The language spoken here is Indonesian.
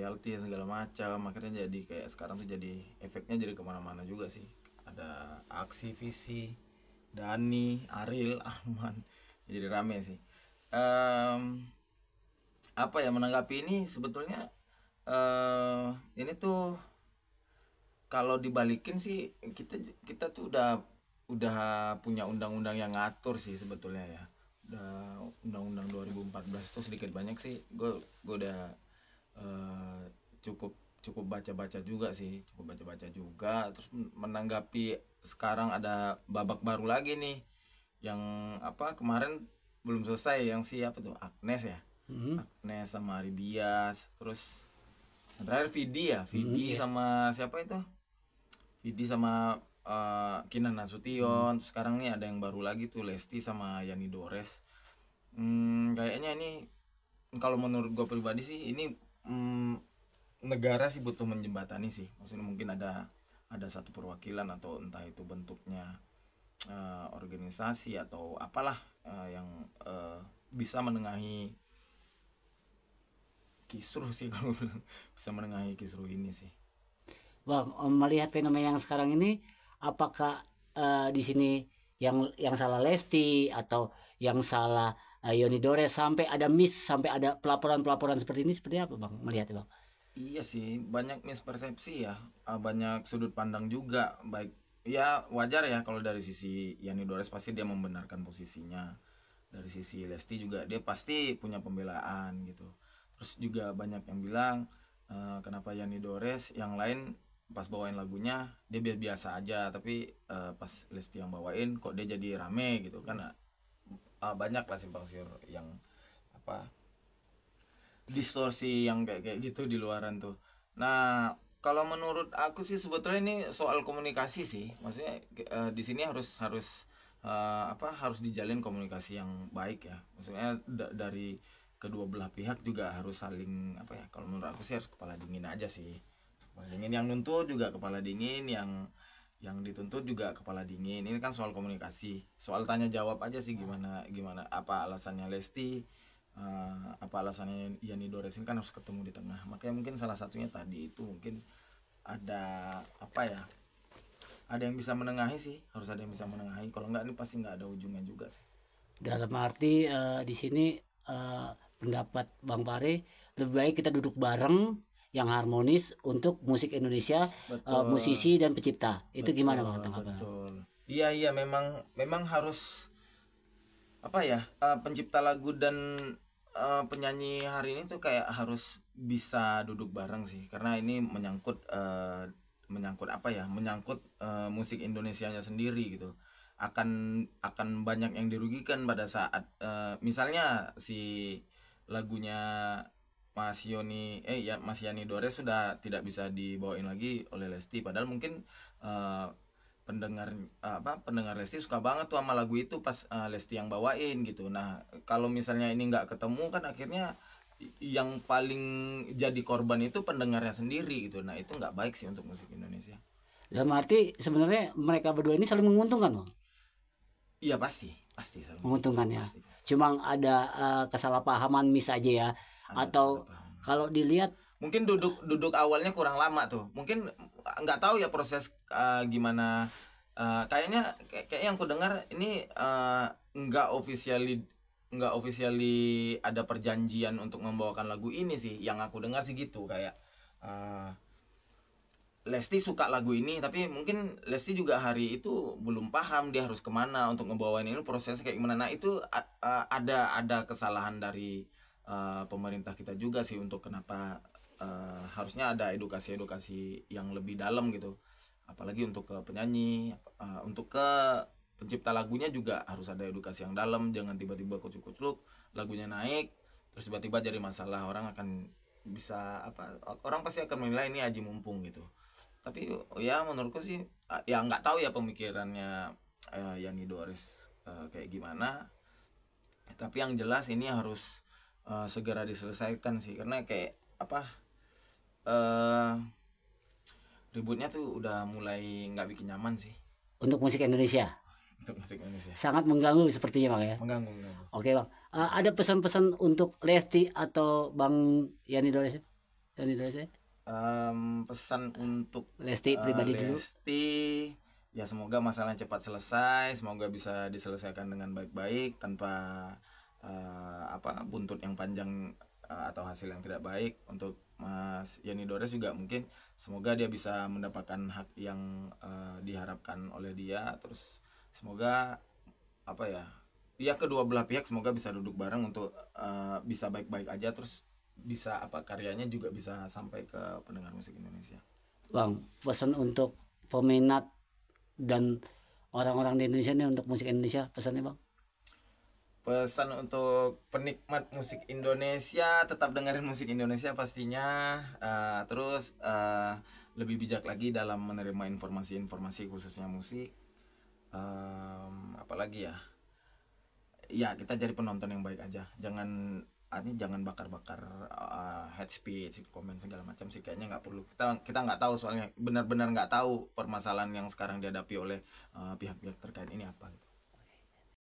royalti segala macam, akhirnya jadi kayak sekarang tuh jadi efeknya jadi kemana-mana juga sih. Ada aksi visi Dani Ariel Arman, jadi rame sih. Em, apa ya, menanggapi ini sebetulnya ini tuh kalau dibalikin sih, kita tuh udah punya undang-undang yang ngatur sih sebetulnya ya. Udah undang-undang 2014 tuh sedikit banyak sih gue udah eh, cukup cukup baca-baca juga sih, cukup baca-baca juga. Terus menanggapi sekarang ada babak baru lagi nih, yang apa kemarin belum selesai, yang siapa tuh, Agnes ya, Hmm. Agnes sama Aribias, terus yang terakhir Vidi ya, Hmm, Vidi ya. sama siapa itu, Vidi sama Kinan Nasution. Terus sekarang nih ada yang baru lagi tuh, Lesti sama Yani Dores. Kayaknya ini, kalau menurut gue pribadi sih, ini negara sih butuh menjembatani sih. Maksudnya mungkin ada satu perwakilan, atau entah itu bentuknya organisasi atau apalah, yang bisa menengahi kisruh sih kalau bilang, bisa menengahi kisruh ini sih. Bang, melihat fenomena yang sekarang ini, apakah di sini yang salah Lesti atau yang salah Yoni Dores, sampai ada miss, sampai ada pelaporan-pelaporan seperti ini, seperti apa Bang melihatnya Bang? Iya sih, banyak mispersepsi ya, banyak sudut pandang juga. Baik, ya wajar ya kalau dari sisi Yani Dores pasti dia membenarkan posisinya. Dari sisi Lesti juga dia pasti punya pembelaan gitu. Terus juga banyak yang bilang, kenapa Yani Dores yang lain pas bawain lagunya dia biasa aja, tapi pas Lesti yang bawain kok dia jadi rame gitu kan. Banyak lah simpang siur yang apa, distorsi yang kayak kayak gitu di luaran tuh. Nah, kalau menurut aku sih sebetulnya ini soal komunikasi sih. Maksudnya di sini harus harus apa, harus dijalin komunikasi yang baik ya. Maksudnya dari kedua belah pihak juga harus saling apa ya. Kalau menurut aku sih harus kepala dingin aja sih. Kepala dingin, yang nuntut juga kepala dingin, yang dituntut juga kepala dingin. Ini kan soal komunikasi, soal tanya jawab aja sih, gimana gimana apa alasannya Lesti, apa alasannya Yani Dores, ini kan harus ketemu di tengah. Makanya mungkin salah satunya tadi itu mungkin ada apa ya, ada yang bisa menengahi sih, harus ada yang bisa menengahi. Kalau enggak ini pasti nggak ada ujungnya juga sih. Dalam arti di sini pendapat Bang Pare, lebih baik kita duduk bareng yang harmonis untuk musik Indonesia, Betul, musisi dan pencipta. Itu gimana Bang betul, tanggapan? betul. Iya, iya, memang memang harus apa ya, pencipta lagu dan penyanyi hari ini tuh kayak harus bisa duduk bareng sih, karena ini menyangkut menyangkut apa ya, menyangkut musik Indonesianya sendiri gitu. Akan banyak yang dirugikan pada saat misalnya si lagunya Mas Yani Dores sudah tidak bisa dibawain lagi oleh Lesti, padahal mungkin eh, pendengar Lesti suka banget tuh sama lagu itu pas Lesti yang bawain gitu. Nah, kalau misalnya ini nggak ketemu kan akhirnya yang paling jadi korban itu pendengarnya sendiri gitu. Nah, itu nggak baik sih untuk musik Indonesia. Dalam arti sebenarnya mereka berdua ini saling menguntungkan Bang. Iya, pasti pasti selalu Menguntungkan ya. pasti pasti Cuma ada kesalahpahaman miss aja ya. ada Atau kesalahpahaman. kalau dilihat Mungkin duduk duduk awalnya kurang lama tuh, mungkin nggak tahu ya proses gimana. Kayaknya kayak yang ku dengar ini nggak officially ada perjanjian untuk membawakan lagu ini sih, yang aku dengar sih gitu. Kayak uh, Lesti suka lagu ini, tapi mungkin Lesti juga hari itu belum paham dia harus kemana untuk ngebawain ini, prosesnya kayak gimana. Nah, itu ada kesalahan dari pemerintah kita juga sih, untuk kenapa harusnya ada edukasi-edukasi yang lebih dalam gitu, apalagi untuk ke penyanyi, untuk ke pencipta lagunya juga harus ada edukasi yang dalam. Jangan tiba-tiba kucuk-kucuk lagunya naik terus tiba-tiba jadi masalah. Orang akan bisa apa, orang pasti akan menilai ini aji mumpung gitu. Tapi ya menurutku sih ya nggak tahu ya pemikirannya Yani Doris kayak gimana. Tapi yang jelas ini harus segera diselesaikan sih, karena kayak apa, eh ributnya tuh udah mulai nggak bikin nyaman sih untuk musik Indonesia untuk musik Indonesia. sangat mengganggu sepertinya Bang ya. Mengganggu, mengganggu. Oke Bang. Ada pesan-pesan untuk Lesti atau Bang Yani Dores? Yoni Dores? Pesan untuk Lesti pribadi dulu. Lesti, ya semoga masalahnya cepat selesai, semoga bisa diselesaikan dengan baik-baik tanpa buntut yang panjang atau hasil yang tidak baik. Untuk Mas Yoni Dores juga mungkin semoga dia bisa mendapatkan hak yang diharapkan oleh dia. Terus semoga kedua belah pihak semoga bisa duduk bareng untuk bisa baik-baik aja, terus bisa karyanya juga bisa sampai ke pendengar musik Indonesia. Bang, pesan untuk peminat dan orang-orang di Indonesia nih untuk musik Indonesia, pesannya Bang? Pesan untuk penikmat musik Indonesia, tetap dengerin musik Indonesia pastinya. Terus lebih bijak lagi dalam menerima informasi-informasi khususnya musik. Apalagi ya kita jadi penonton yang baik aja, jangan bakar-bakar head speech, komen segala macam sih, kayaknya nggak perlu. Kita nggak tahu, soalnya benar-benar nggak tahu permasalahan yang sekarang dihadapi oleh pihak-pihak terkait ini apa gitu.